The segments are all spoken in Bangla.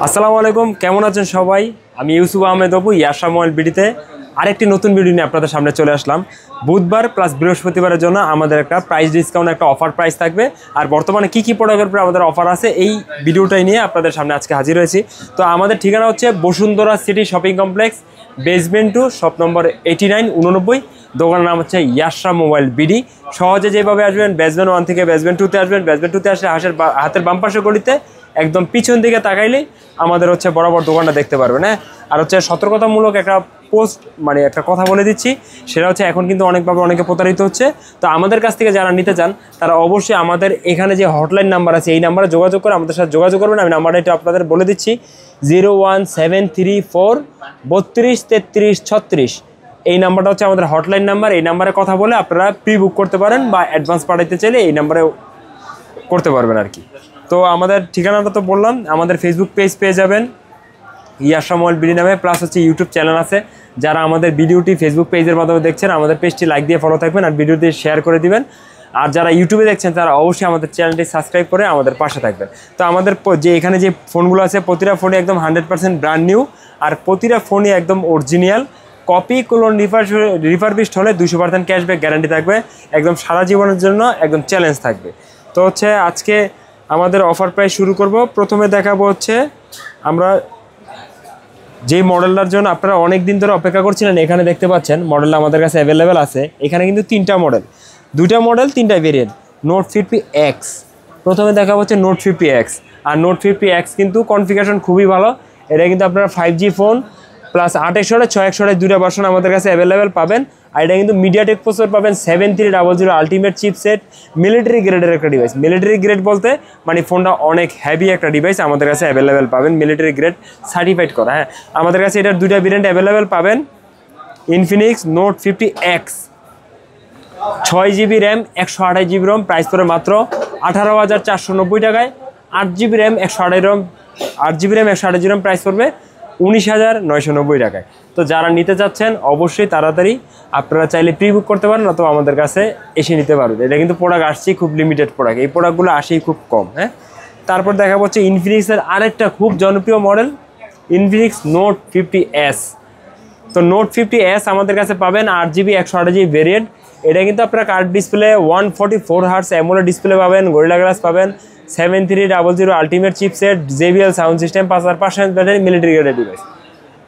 আসসালামু আলাইকুম, কেমন আছেন সবাই? আমি ইউসুফ আহমেদ অপু, ইয়াশা মোবাইল বিডিতে আরেকটি নতুন ভিডিও নিয়ে আপনাদের সামনে চলে আসলাম। বুধবার প্লাস বৃহস্পতিবারের জন্য আমাদের একটা প্রাইস ডিসকাউন্ট, একটা অফার প্রাইস থাকবে। আর বর্তমানে কী প্রোডাক্টের উপরে আমাদের অফার আছে এই ভিডিওটাই নিয়ে আপনাদের সামনে আজকে হাজির হয়েছি। তো আমাদের ঠিকানা হচ্ছে Bashundhara city shopping complex, basement 2, shop number 8989। দোকানের নাম হচ্ছে ইয়াশা মোবাইল বিডি। সহজে যেভাবে আসবেন, বেসমেন্ট 1 থেকে বেসমেন্ট 2-তে আসবেন। বেসমেন্ট 2-তে আসলে হাতের বাম পাশে গলিতে একদম পিছন দিকে তাকাইলেই আমাদের হচ্ছে বরাবর দোকানটা দেখতে পারবেন। হ্যাঁ, আর হচ্ছে সতর্কতামূলক একটা পোস্ট, মানে একটা কথা বলে দিচ্ছি, সেটা হচ্ছে এখন কিন্তু অনেকভাবে অনেকে প্রতারিত হচ্ছে। তো আমাদের কাছ থেকে যারা নিতে চান তারা অবশ্যই আমাদের এখানে যে হটলাইন নাম্বার আছে এই নাম্বারে যোগাযোগ করে আমাদের সাথে যোগাযোগ করবেন। আমি নাম্বারটা একটু আপনাদের বলে দিচ্ছি, 01734 32 33 36। এই নাম্বারটা হচ্ছে আমাদের হটলাইন নাম্বার। এই নাম্বারে কথা বলে আপনারা প্রি বুক করতে পারেন বা অ্যাডভান্স পাঠাইতে চাইলে এই নাম্বারে করতে পারবেন আর কি। তো আমাদের ঠিকানাটা তো বললাম, আমাদের ফেসবুক পেজ পেয়ে যাবেন ইয়াশা মোবাইল বিডি নামে, প্লাস হচ্ছে ইউটিউব চ্যানেল আছে। যারা আমাদের ভিডিওটি ফেসবুক পেজের মাধ্যমে দেখছেন আমাদের পেজটি লাইক দিয়ে ফলো থাকবেন আর ভিডিওটি শেয়ার করে দিবেন। আর যারা ইউটিউবে দেখছেন তারা অবশ্যই আমাদের চ্যানেলটি সাবস্ক্রাইব করে আমাদের পাশে থাকবেন। তো আমাদের যে এখানে যে ফোনগুলো আছে প্রতিটা ফোনই একদম 100% ব্র্যান্ড নিউ, আর প্রতিটা ফোনই একদম অরিজিনাল। কপি কোলন রিফারবিশড হলে 200% ক্যাশব্যাক গ্যারান্টি থাকবে, একদম সারা জীবনের জন্য একদম চ্যালেঞ্জ থাকবে। তো হচ্ছে আজকে আমাদের অফার প্রাইস শুরু করব। প্রথমে দেখাবো হচ্ছে আমরা যেই মডেলটার জন্য আপনারা অনেক দিন ধরে অপেক্ষা করছিলেন, এখানে দেখতে পাচ্ছেন মডেলটা আমাদের কাছে অ্যাভেলেবেল আছে। এখানে কিন্তু 3টা মডেল, 2টা মডেল 3টা ভেরিয়েন্ট। নোট 50X প্রথমে দেখাবো হচ্ছে নোট 50X। আর নোট 50X কিন্তু কনফিগারেশন খুবই ভালো। এটা কিন্তু আপনারা 5G ফোন প্লাস 8/1 6/1 2টা ভার্সন আমাদের কাছে অ্যাভেলেবেল পাবেন। আর এটা কিন্তু মিডিয়াটেক প্রসেসর পাবেন 7300 আলটিমেট চিপসেট, মিলিটারি গ্রেডের একটা ডিভাইস। মিলিটারি গ্রেড বলতে মানে ফোনটা অনেক হেভি একটা ডিভাইস আমাদের কাছে অ্যাভেলেবেল পাবেন, মিলিটারি গ্রেড সার্টিফাইড করা। হ্যাঁ, আমাদের কাছে এটার 2টা ভেরিয়েন্ট অ্যাভেলেবেল পাবেন। Infinix note 50X 6GB RAM 128GB রম, প্রাইস পড়ে মাত্র 18,490 টাকায়। 8GB র্যাম 128GB রম প্রাইস পড়বে 19,990 টাকায়। তো যারা নিতে চাচ্ছেন অবশ্যই তাড়াতাড়ি আপনারা চাইলে প্রি বুক করতে পারেন, অথবা আমাদের কাছে এসে নিতে পারবেন। এটা কিন্তু প্রোডাক্ট আসছে খুব লিমিটেড প্রোডাক্ট, এই প্রোডাক্টগুলো আসেই খুব কম। হ্যাঁ, তারপর দেখা হচ্ছে ইনফিনিক্সের আরেকটা খুব জনপ্রিয় মডেল ইনফিনিক্স নোট 50S। তো নোট 50S আমাদের কাছে পাবেন 8GB 128GB ভেরিয়েন্ট। এটা কিন্তু আপনারা curved display 144 hertz AMOLED display পাবেন, গরিলা গ্লাস পাবেন, 7300 ultimate chipset, JBL sound system, 5000 battery, military গ্রেডের ডিভাইস,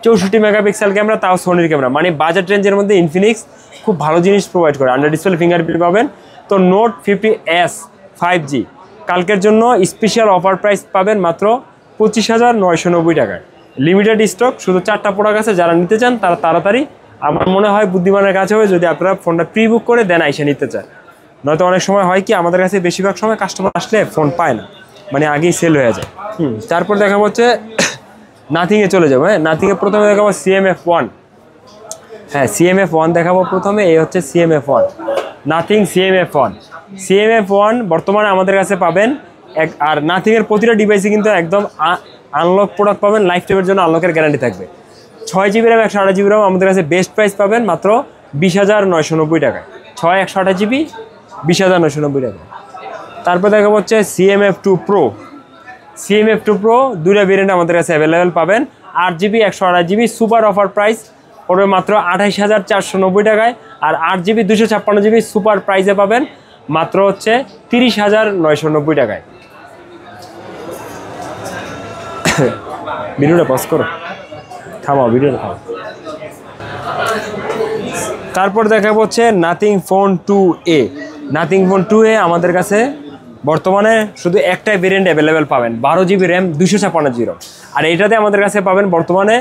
64 মেগাপিক্সেল ক্যামেরা, তাও সোনির ক্যামেরা। মানে বাজেট রেঞ্জের মধ্যে ইনফিনিক্স খুব ভালো জিনিস প্রোভাইড করে। আন্ডার ডিসপ্লে ফিঙ্গারপ্রিন্ট পাবেন। তো নোট 50S 5G কালকের জন্য স্পেশাল অফার প্রাইস পাবেন মাত্র 25,990 টাকায়। লিমিটেড স্টক, শুধু 4টা প্রোডাক্ট আছে। যারা নিতে চান তারা তাড়াতাড়ি, আমার মনে হয় বুদ্ধিমানের কাছে হবে যদি আপনারা ফোনটা প্রি বুক করে দেন এসে নিতে চান। নয়তো অনেক সময় হয় কি, আমাদের কাছে বেশিরভাগ সময় কাস্টমার আসলে ফোন পায় না, মানে আগেই সেল হয়ে যায়। তারপর দেখা হচ্ছে নাথিংয়ে চলে যাবো। হ্যাঁ, নাথিংয়ে প্রথমে দেখাবো CMF1। হ্যাঁ, CMF1 দেখাবো প্রথমে। এই হচ্ছে CMF1, নাথিং CMF1 বর্তমানে আমাদের কাছে পাবেন। আর নাথিংয়ের প্রতিটা ডিভাইসে কিন্তু একদম আনলক প্রোডাক্ট পাবেন, লাইফ টাইমের জন্য আনলকের গ্যারান্টি থাকবে। 6GB র্যাম 128GB রম আমাদের কাছে বেস্ট প্রাইস পাবেন মাত্র 20,990 টাকায়। 128GB 20,990 টাকা। তারপর দেখা হচ্ছে CMF2 Pro 2টা ভেরিয়েন্ট আমাদের কাছে অ্যাভেলেবেল পাবেন। 8GB 128GB super offer price পড়বে মাত্র 28,490 টাকায়। আর 8GB 256GB সুপার প্রাইসে পাবেন মাত্র হচ্ছে 30,990 টাকায়। ভিডিওটা পজ করো, থামাও ভিডিওটা থামাও। তারপর দেখা হচ্ছে nothing phone 2A। Nothing phone 2A আমাদের কাছে বর্তমানে শুধু একটাই ভেরিয়েন্ট অ্যাভেলেবেল পাবেন, 12GB র্যাম 256GB রম। আর এইটাতে আমাদের কাছে পাবেন বর্তমানে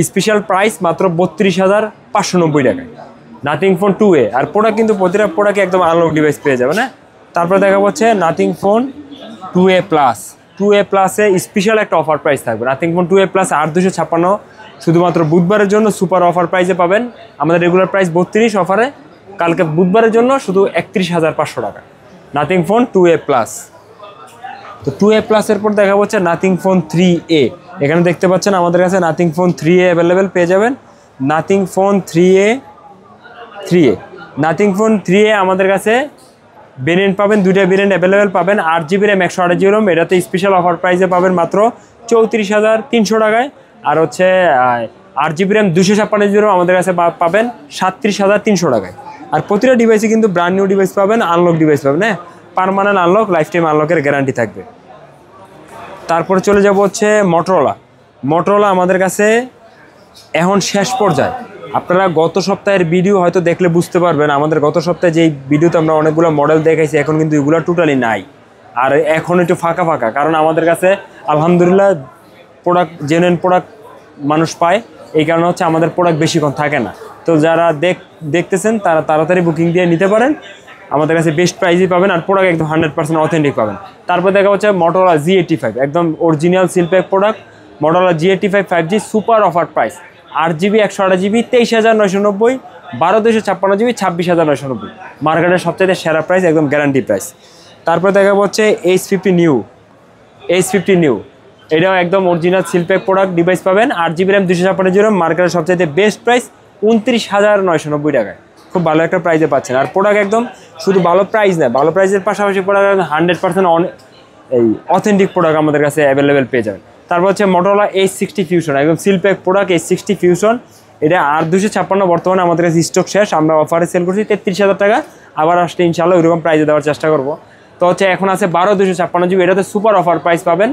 স্পেশাল প্রাইস মাত্র 32,590 টাকায়, নাথিং ফোন 2A। আর প্রোডাক্ট কিন্তু প্রতিটা প্রোডাক্টে একদম আনলক ডিভাইস পেয়ে যাবে না। তারপরে দেখা হচ্ছে নাথিং ফোন 2A প্লাসে স্পেশাল একটা অফার প্রাইস থাকবে। নাথিং ফোন 2A প্লাস 8,256 শুধুমাত্র বুধবারের জন্য সুপার অফার প্রাইসে পাবেন। আমাদের রেগুলার প্রাইস 32, অফারে কালকে বুধবারের জন্য শুধু 31,500 টাকা, নাথিং ফোন 2A প্লাস। তো 2A প্লাসের পর দেখা হচ্ছে নাথিং ফোন 3A। এখানে দেখতে পাচ্ছেন আমাদের কাছে নাথিং ফোন 3A অ্যাভেলেবেল পেয়ে যাবেন। নাথিং ফোন 3A আমাদের কাছে ভেরিয়েন্ট পাবেন, 2টা ভেরিয়েন্ট অ্যাভেলেবেল পাবেন। 8GB র্যাম 128GB রম, এটাতে স্পেশাল অফার প্রাইসে পাবেন মাত্র 34,300 টাকায়। আর হচ্ছে 8 GB RAM 256 GB আমাদের কাছে পাবেন 37,300 টাকায়। আর প্রতিটা ডিভাইসে কিন্তু ব্র্যান্ড নিউ ডিভাইস পাবেন, আনলক ডিভাইস পাবেন, হ্যাঁ, পার্মানেন্ট আনলক, লাইফ টাইম আনলকের গ্যারান্টি থাকবে। তারপরে চলে যাব হচ্ছে মোটরোলা আমাদের কাছে এখন শেষ পর্যায়ে। আপনারা গত সপ্তাহের ভিডিও হয়তো দেখলে বুঝতে পারবেন, আমাদের গত সপ্তাহে যেই ভিডিওতে আমরা অনেকগুলো মডেল দেখাইছি, এখন কিন্তু এগুলো টোটালি নাই। আর এখন একটু ফাঁকা ফাঁকা, কারণ আমাদের কাছে আলহামদুলিল্লাহ প্রোডাক্ট, জেনুইন প্রোডাক্ট মানুষ পায়, এই কারণে হচ্ছে আমাদের প্রোডাক্ট বেশিক্ষণ থাকে না। তো যারা দেখতেছেন তারা তাড়াতাড়ি বুকিং দিয়ে নিতে পারেন, আমাদের কাছে বেস্ট প্রাইসই পাবেন, আর প্রোডাক্ট একদম 100% অথেন্টিক পাবেন। তারপর দেখা হচ্ছে মোটরোলা G85, একদম original seal pack product. Motorola G85 5G super offer price, 8GB 128GB 23,990, 12,256GB 26,990, মার্কেটের সবচেয়ে সেরা প্রাইস, একদম গ্যারান্টি প্রাইস। তারপর দেখা হচ্ছে H50 নিউ, এটাও একদম অরিজিনাল সিলপ্যাক প্রোডাক্ট ডিভাইস পাবেন, 8GB RAM 256GB, মার্কেটের সবচেয়ে বেস্ট প্রাইস 29,990 টাকায়। খুব ভালো একটা প্রাইসে পাচ্ছেন। আর প্রোডাক্ট একদম শুধু ভালো প্রাইস না, ভালো প্রাইসের পাশাপাশি প্রোডাক্ট 100% এই অথেন্টিক প্রোডাক্ট আমাদের কাছে অ্যাভেলেবেল পেয়ে যাবেন। তারপর হচ্ছে মোটরোলা H60 ফিউশন, একদম সিলপ্যাক প্রোডাক্ট H60 ফিউশন, এটা 8,256 বর্তমানে আমাদের কাছে স্টক শেষ, আমরা অফারে সেল করছি 33,000 টাকা। আবার আসলে ইনশাআল্লাহ ওইরকম প্রাইসে দেওয়ার চেষ্টা করব। তো হচ্ছে এখন আছে 12,256GB, এটাতে সুপার অফার প্রাইস পাবেন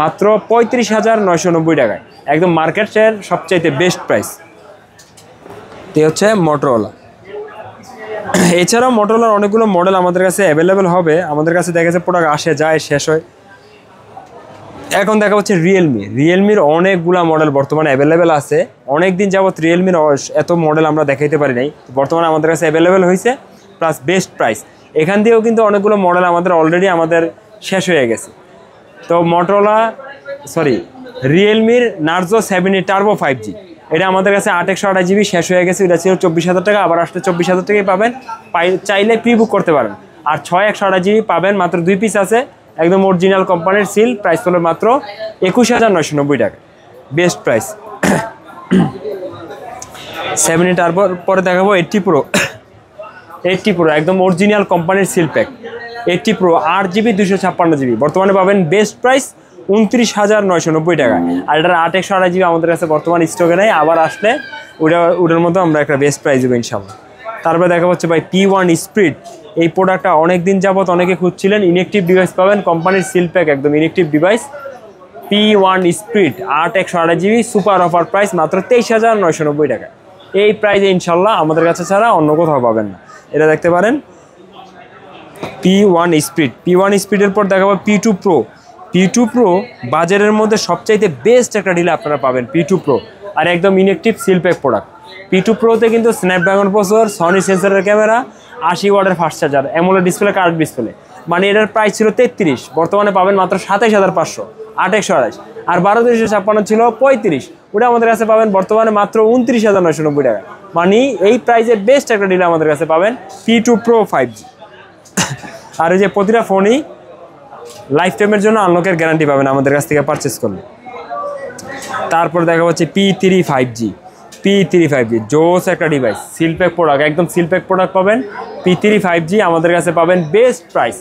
মাত্র 35,990 টাকায়, একদম মার্কেটের সবচাইতে বেস্ট প্রাইস। তো হচ্ছে মোটরোলা। এছাড়াও মোটরোলার অনেকগুলো মডেল আমাদের কাছে অ্যাভেলেবেল হবে, আমাদের কাছে দেখা যাচ্ছে প্রোডাক্ট আসে যায় শেষ হয়। এখন দেখা হচ্ছে রিয়েলমির অনেকগুলো মডেল বর্তমানে অ্যাভেলেবেল আছে। অনেক দিন যাবত রিয়েলমির এত মডেল আমরা দেখাইতে পারি নাই, বর্তমানে আমাদের কাছে অ্যাভেলেবেল হয়েছে, প্লাস বেস্ট প্রাইস। এখান দিয়েও কিন্তু অনেকগুলো মডেল অলরেডি আমাদের শেষ হয়ে গেছে। তো রিয়েলমির নার্জো 70 টার্বো 5G, এটা আমাদের কাছে 8/128GB শেষ হয়ে গেছে, এটা ছিল 24,000 টাকা, আবার আসলে 24,000 টাকাই পাবেন, চাইলে প্রি বুক করতে পারেন। আর 6/128GB পাবেন, মাত্র 2 পিস আছে, একদম অরিজিনাল কোম্পানির সিল, প্রাইস হলো মাত্র 21,990 টাকা, বেস্ট প্রাইস। 70 টার্বোর পরে দেখাবো 80 প্রো, একদম অরিজিনাল কোম্পানির seal pack 80 pro, 8GB 256GB, বর্তমানে পাবেন বেস্ট প্রাইস 29,990 টাকা। আর এটার 8/128GB আমাদের কাছে বর্তমানে স্টকে নেই, আবার আসলে ওটার মতো আমরা একটা বেস্ট প্রাইস দেবো ইনশাআল্লাহ। তারপরে দেখা হচ্ছে ভাই P1 স্পিড, এই প্রোডাক্টটা অনেক দিন যাবত অনেকে খুঁজছিলেন, ইনেকটিভ ডিভাইস পাবেন, কোম্পানির সিল প্যাক, একদম inactive device P1 speed 8/128GB, super offer price মাত্র 23,990 টাকা। এই প্রাইসে ইনশাল্লাহ আমাদের কাছে ছাড়া অন্য কোথাও পাবেন না। এটা দেখতে পারেন P1 স্পিডের পর দেখাবো P2 Pro বাজারের মধ্যে সবচাইতে বেস্ট একটা ডিলে আপনারা পাবেন P2 Pro, আর একদম inactive seal pack product. P2 Proতে কিন্তু স্ন্যাপড্রাগন প্রসেসর, সনি সেন্সরের ক্যামেরা, 80 ওয়াটের fast charger, AMOLED display, curve display, মানে এটার প্রাইস ছিল 33, বর্তমানে পাবেন মাত্র 27,500, 8/128। আর 12,256 ছিল 35, ওটা আমাদের কাছে পাবেন বর্তমানে মাত্র 29,990 টাকা, মানে এই প্রাইসে বেস্ট একটা ডিলে আমাদের কাছে পাবেন P2 Pro 5G। আর এই যে প্রতিটা ফোনই লাইফ টাইমের জন্য আনলকের গ্যারান্টি পাবেন আমাদের কাছ থেকে পারচেস করলে। তারপর দেখা হচ্ছে P3 5G, জোস একটা ডিভাইস, সিলপ্যাক প্রোডাক্ট, একদম সিলপ্যাক প্রোডাক্ট পাবেন P3 5G আমাদের কাছে পাবেন বেস্ট প্রাইস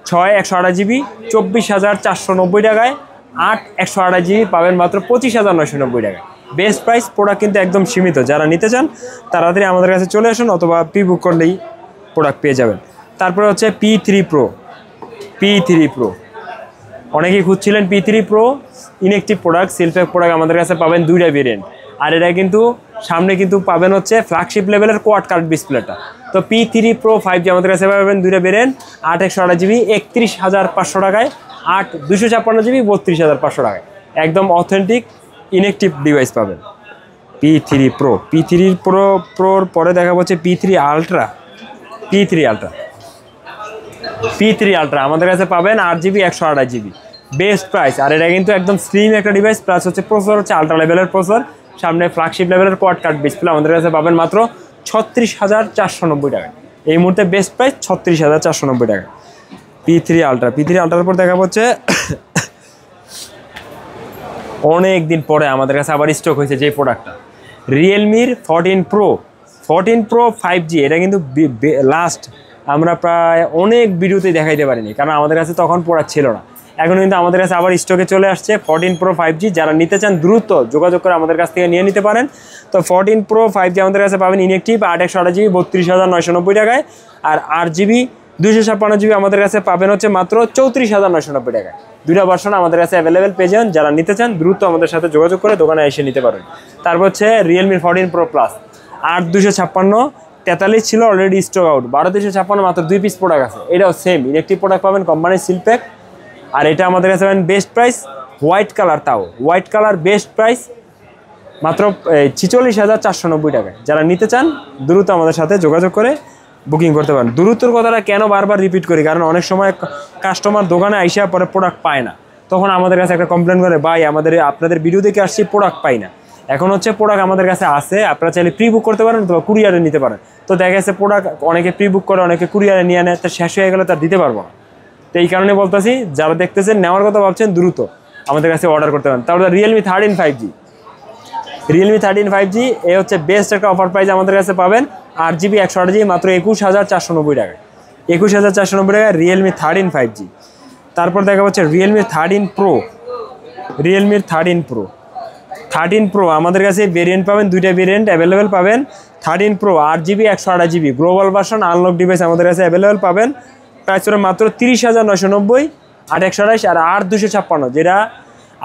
6/128GB 24,490 টাকায়, 8/128GB পাবেন মাত্র 25,990 টাকায়, বেস্ট প্রাইস। প্রোডাক্ট কিন্তু একদম সীমিত, যারা নিতে চান তাড়াতাড়ি আমাদের কাছে চলে আসুন, অথবা প্রি বুক করলেই প্রোডাক্ট পেয়ে যাবেন। তারপরে হচ্ছে P3 Pro, অনেকেই খুঁজছিলেন P3 Pro, inactive product, seal pack product, আমাদের কাছে পাবেন 2টা ভেরিয়েন্ট। আর এটা কিন্তু সামনে কিন্তু পাবেন হচ্ছে ফ্ল্যাগশিপ লেভেলের কোয়াড কার্ভ ডিসপ্লেটা। তো P3 Pro 5G আমাদের কাছে পাবেন 2টা ভেরিয়েন্ট, 8/128GB 31,500 টাকায়, 8/256GB 32,500 টাকায়, একদম অথেন্টিক ইনেকটিভ ডিভাইস পাবেন P3 Proর পরে দেখা হচ্ছে P3 Ultra আমাদের কাছে পাবেন 8GB 128GB, বেস্ট প্রাইস। আর এটা কিন্তু একদম স্লিম একটা ডিভাইস, প্লাস হচ্ছে প্রসেসর হচ্ছে আলট্রা লেভেলের প্রসেসর, সামনে ফ্ল্যাগশিপ লেভেলের কোয়াড কার্ভ ডিসপ্লে, আমাদের কাছে পাবেন মাত্র 36,490 টাকা, এই মুহূর্তে বেস্ট প্রাইস 36,490 টাকা P3 Ultraর পর দেখা হচ্ছে অনেক দিন পরে আমাদের কাছে আবার স্টক হয়েছে যে প্রোডাক্টটা, রিয়েলমির 14 Pro 5G। এটা কিন্তু লাস্ট আমরা প্রায় অনেক ভিডিওতে দেখাইতে পারিনি, কারণ আমাদের কাছে তখন প্রোডাক্ট ছিল না। এখন কিন্তু আমাদের কাছে আবার স্টকে চলে আসছে 14 Pro 5G। যারা নিতে চান দ্রুত যোগাযোগ করে আমাদের কাছ থেকে নিয়ে নিতে পারেন। তো 14 Pro 5G আমাদের কাছে পাবেন ইনঅ্যাকটিভ 8/128GB 32,990 টাকায়, আর 8GB 256GB আমাদের কাছে পাবেন হচ্ছে মাত্র 34,990 টাকায়। দুইটা ভার্সন আমাদের কাছে অ্যাভেলেবেল পেয়ে যান। যারা নিতে চান দ্রুত আমাদের সাথে যোগাযোগ করে দোকানে এসে নিতে পারেন। তারপর হচ্ছে Realme 14 Pro Plus 8/256, 43 ছিল অলরেডি স্টক আউট, 12/256 মাত্র 2 পিস প্রোডাক্ট আছে। এটাও সেম ইনঅ্যাকটিভ প্রোডাক্ট পাবেন কোম্পানির সিল প্যাক। আর এটা আমাদের কাছে পাবেন বেস্ট প্রাইস হোয়াইট কালার, তাও হোয়াইট কালার বেস্ট প্রাইস মাত্র 46,490 টাকায়। যারা নিতে চান দ্রুত আমাদের সাথে যোগাযোগ করে বুকিং করতে পারেন। দ্রুতর কথাটা কেন বারবার রিপিট করি, কারণ অনেক সময় কাস্টমার দোকানে আইসা পরে প্রোডাক্ট পায় না, তখন আমাদের কাছে একটা কমপ্লেন করে, ভাই আপনাদের ভিডিও দেখে আসছি প্রোডাক্ট পাই না। এখন হচ্ছে প্রোডাক্ট আমাদের কাছে আছে, আপনারা চাইলে প্রি বুক করতে পারেন অথবা কুরিয়ারে নিতে পারেন। তো দেখা গেছে প্রোডাক্ট অনেকে প্রি বুক করে, অনেকে কুরিয়ারে নিয়ে নেয়, তো শেষ হয়ে গেলে তার দিতে পারবো না। তো এই কারণে বলতেছি, যারা দেখতেছেন নেওয়ার কথা ভাবছেন দ্রুত আমাদের কাছে অর্ডার করতে পারেন। তারপরে Realme 13 5G, Realme 13 5G এ হচ্ছে বেস্ট একটা অফার প্রাইস আমাদের কাছে পাবেন 8GB 128GB মাত্র 21,490 টাকায়। 21,490 টাকায় Realme 13 5G। তারপর দেখা হচ্ছে Realme 13 Pro, Realme 13 Pro আমাদের কাছে ভেরিয়েন্ট পাবেন, দুইটা ভেরিয়েন্ট অ্যাভেলেবেল পাবেন। 13 Pro 8GB 128GB global version unlock device আমাদের কাছে অ্যাভেলেবেল পাবেন। প্রাইস করে মাত্র 30,990, 8/128 আর 8/256, যেটা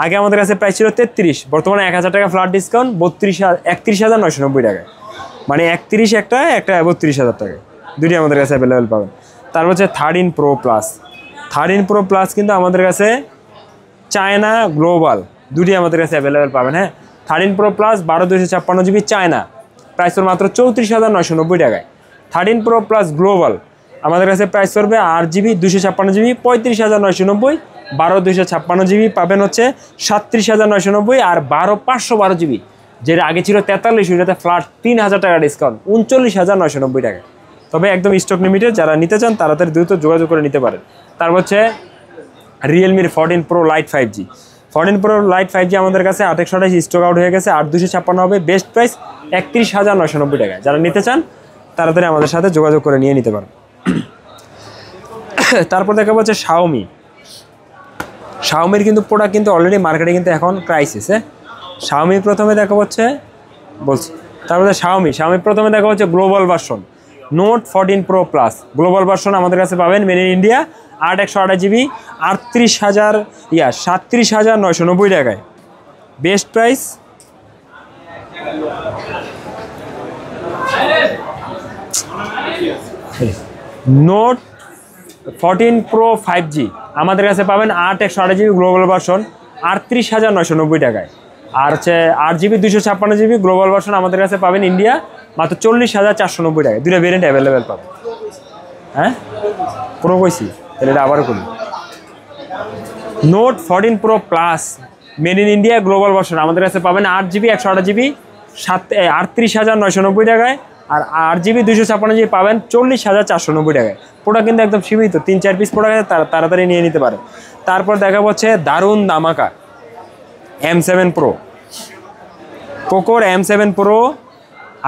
আগে আমাদের কাছে প্রাইস ছিল 33, বর্তমানে 1000 টাকা ফ্ল্যাট ডিসকাউন্ট 31,990 টাকায়। মানে 31 একটা 32,000 টাকায়, দুইটি আমাদের কাছে অ্যাভেলেবেল পাবেন। তারপর হচ্ছে 13 Pro Plus, 13 Pro Plus কিন্তু আমাদের কাছে চায়না গ্লোবাল দুটি আমাদের কাছে অ্যাভেলেবেল পাবেন। হ্যাঁ, 13 Pro Plus 12/256GB China, price or মাত্র 34,990 টাকায়। 13 Pro Plus গ্লোবাল আমাদের কাছে প্রাইস করবে 8GB 256GB 35,990, 12/256GB পাবেন হচ্ছে 37,990, আর 512GB যেটা আগে ছিল 43, ওইটাতে ফ্ল্যাট 3,000 টাকা ডিসকাউন্ট 39,990 টাকায়। তবে একদম স্টক লিমিটেড, যারা নিতে চান তাড়াতাড়ি দ্রুত যোগাযোগ করে নিতে পারেন। তারপর হচ্ছে Realme 14 Pro Lite 5G, 14 Pro Lite 5G আমাদের কাছে 8/128 স্টক আউট হয়ে গেছে, 8/256 হবে, বেস্ট প্রাইস 31,990 টাকায়। যারা নিতে চান তাড়াতাড়ি আমাদের সাথে যোগাযোগ করে নিয়ে নিতে পারেন। তারপর দেখা যাচ্ছে Xiaomiর কিন্তু প্রোডাক্ট কিন্তু অলরেডি মার্কেটে কিন্তু এখন ক্রাইসিস। Xiaomi প্রথমে দেখা হচ্ছে বলছি, তারপরে Xiaomi প্রথমে দেখা হচ্ছে global version Note 14 Pro Plus global version আমাদের কাছে পাবেন মেড ইন ইন্ডিয়া 8/128GB 37,990 টাকায়, best price Note 14 Pro 5G আমাদের কাছে পাবেন 8/128GB গ্লোবাল ভার্সন 38,990 টাকায়। আর হচ্ছে 8GB 256GB গ্লোবাল ভার্সন আমাদের কাছে পাবেন ইন্ডিয়া মাত্র 40,490 টাকায়। দুটো ভেরিয়েন্ট অ্যাভেলেবেল পাবেন। হ্যাঁ, প্রো কইছি, তাহলে এটা আবারও করি। Note 14 Pro Plus made in India global version আমাদের কাছে পাবেন 8GB 128GB 38,990 টাকায়, আর 8GB 256GB পাবেন 40,490 টাকায়। প্রোডাক্ট কিন্তু একদম সীমিত, 3-4 পিস প্রোডাক্ট আছে, তাড়াতাড়ি নিয়ে নিতে পারেন। তারপর দেখা হচ্ছে দারুণ দামাকা M7 Pro, পোকোর M7 Pro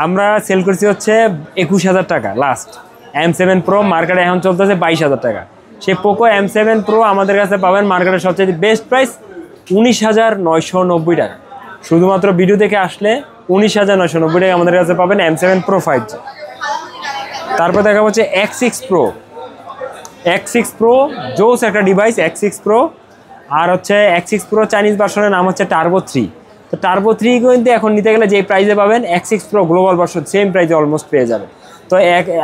আমরা সেল করছি হচ্ছে 21,000 টাকা লাস্ট। M7 Pro মার্কেটে এখন চলতেছে 22,000 টাকা। সেই পোকো M7 Pro আমাদের কাছে পাবেন মার্কেটের সবচেয়ে বেস্ট প্রাইস 19,990 টাকা। শুধুমাত্র ভিডিও দেখে আসলে 19,990 টাকা আমাদের কাছে পাবেন M7 Pro 5G। তারপর দেখা হচ্ছে X6 Pro জোস একটা ডিভাইস X6 Pro, আর হচ্ছে X6 Pro চাইনিজ ভার্সনের নাম হচ্ছে টার্বো 3। তো টার্বো 3 কিন্তু এখন নিতে গেলে যে প্রাইসে পাবেন X6 Pro global version same প্রাইসে অলমোস্ট পেয়ে যাবে। তো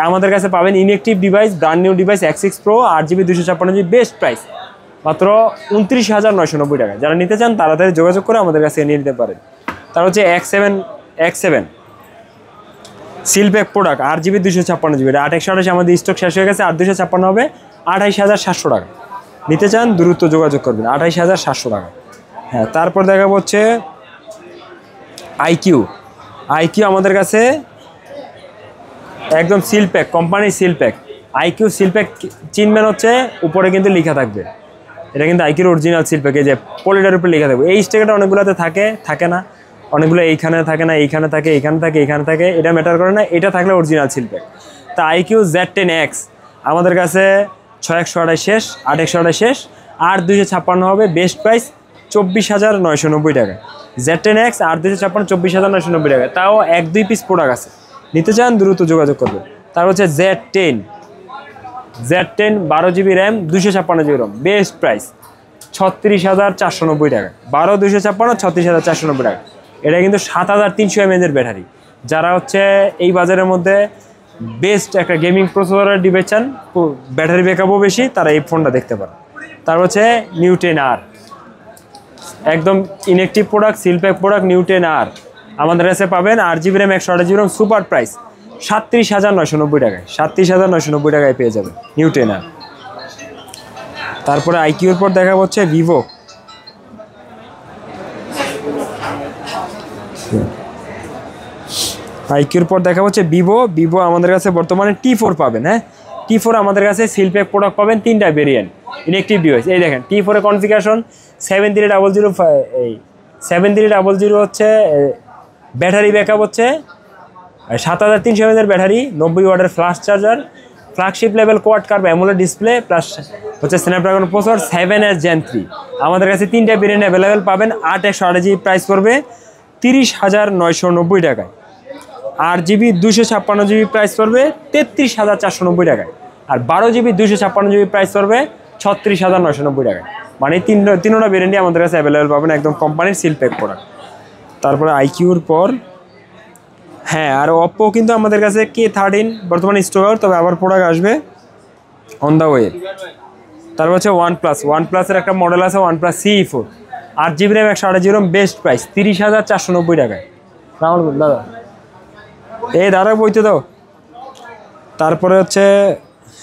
আমাদের কাছে পাবেন inactive device brand new device X6 Pro 8GB 256GB best price মাত্র 29,990 টাকা। যারা নিতে চান তাড়াতাড়ি যোগাযোগ করে আমাদের কাছে নিয়ে নিতে পারেন। তার হচ্ছে X7 seal pack product 8GB 256GB 8/128 আমাদের স্টক শেষ হয়ে গেছে, 8/256 হবে 28,700 টাকা। নিতে চান দ্রুত যোগাযোগ করবেন, 28,700 টাকা। হ্যাঁ, তারপর দেখা হচ্ছে IQ আমাদের কাছে একদম সিলপ্যাক কোম্পানির সিলপ্যাক। IQ সিলপ্যাক চিনবেন হচ্ছে উপরে কিন্তু লেখা থাকবে, এটা কিন্তু IQর অরিজিনাল সিলপ্যাক, এই যে পলিটার উপরে লেখা থাকবে। এই স্টিকারটা অনেকগুলোতে থাকে না, অনেকগুলো এইখানে থাকে না, এইখানে থাকে, এখানে থাকে, এটা ম্যাটার করে না, এটা থাকলে অরিজিনাল সিলপ্যাক। তা IQ Z10X আমাদের কাছে 6/128 শেষ, 8/128 শেষ, R256 হবে বেস্ট প্রাইস 24,990 টাকা। Z10X R256 24,990 টাকা, তাও 1-2 পিস প্রোডাক্ট আছে, নিতে চান দ্রুত যোগাযোগ করবেন। তারপর হচ্ছে Z10 12GB র্যাম 256GB রম বেস্ট প্রাইস 36,490 টাকা। 12 256 36,490 টাকা। এটা কিন্তু 7,300 mAh এর ব্যাটারি। যারা হচ্ছে এই বাজারের মধ্যে বেস্ট একটা গেমিং প্রসেসরের ডিভাইস চান, ব্যাটারি ব্যাকআপও বেশি, তারা এই ফোনটা দেখতে পারে। তারপর হচ্ছে Neu 10R, একদম inactive product, seal pack product. Neu 10R আমাদের কাছে পাবেন 8GB র্যাম 128GB রম সুপার প্রাইস 37,990 টাকায়। 37,990 টাকায় পেয়ে যাবেন Neu 10R। তারপরে আইকিউর পর দেখা হচ্ছে ভিভো। আইকিউর পর দেখা হচ্ছে ভিভো আমাদের কাছে বর্তমানে T4 পাবেন। হ্যাঁ, T4 আমাদের কাছে সিলপ্যাক প্রোডাক্ট পাবেন 3টা ভেরিয়েন্ট ইনঅ্যাক্টিভ ডিভাইস। এই দেখেন T4 এর কনফিগারেশন 7300 হচ্ছে ব্যাটারি ব্যাকআপ হচ্ছে 7,300 mAh এর ব্যাটারি, 90 ওয়াটের flash charger, flagship level quad curve AMOLED display, plus হচ্ছে স্ন্যাপড্রাগন প্রসেসর 7S Gen 3। আমাদের কাছে 3টা ভেরিয়েন্ট অ্যাভেলেবেল পাবেন। 8/128GB প্রাইস পড়বে 30,990 টাকায়। 8GB 256GB প্রাইস পড়বে 33,490 টাকায়। আর 12GB 256GB প্রাইস পড়বে 36,990 টাকায়। মানে তিনটা ভেরিয়েন্টই আমাদের কাছে অ্যাভেলেবেল পাবেন, একদম কোম্পানির সিলপ্যাক প্রোডাক্ট। তারপরে আইকিউর পর হ্যাঁ, আর অপ্পো কিন্তু আমাদের কাছে K13 বর্তমানে স্টক আউট, তবে আবার প্রোডাক্ট আসবে অন দ্য ওয়ে। তারপর হচ্ছে ওয়ানপ্লাসের একটা মডেল আছে OnePlus CE4, 8GB RAM 128GB রম বেস্ট প্রাইস 30,490 টাকায়। দাদা এই দাদা বইতে দাও। তারপরে হচ্ছে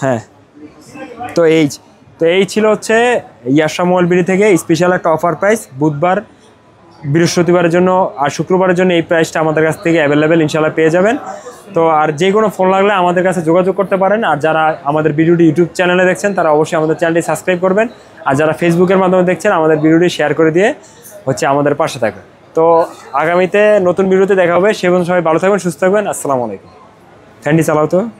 হ্যাঁ, তো এই ছিল হচ্ছে ইয়াশা মোবাইল বিডি থেকে স্পেশাল একটা অফার প্রাইস বুধবার, বৃহস্পতিবারের জন্য আর শুক্রবারের জন্য এই প্রাইসটা আমাদের কাছ থেকে অ্যাভেলেবেল ইনশাল্লাহ পেয়ে যাবেন। তো আর যে কোনো ফোন লাগলে আমাদের কাছে যোগাযোগ করতে পারেন। আর যারা আমাদের ভিডিওটি ইউটিউব চ্যানেলে দেখছেন তারা অবশ্যই আমাদের চ্যানেলটি সাবস্ক্রাইব করবেন। আর যারা ফেসবুকের মাধ্যমে দেখছেন আমাদের ভিডিওটি শেয়ার করে দিয়ে হচ্ছে আমাদের পাশে থাকবেন। তো আগামীতে নতুন ভিডিওতে দেখা হবে। সে পর্যন্ত সবাই ভালো থাকবেন, সুস্থ থাকবেন। আসসালামু আলাইকুম। ফ্যান্ডি চালাও তো।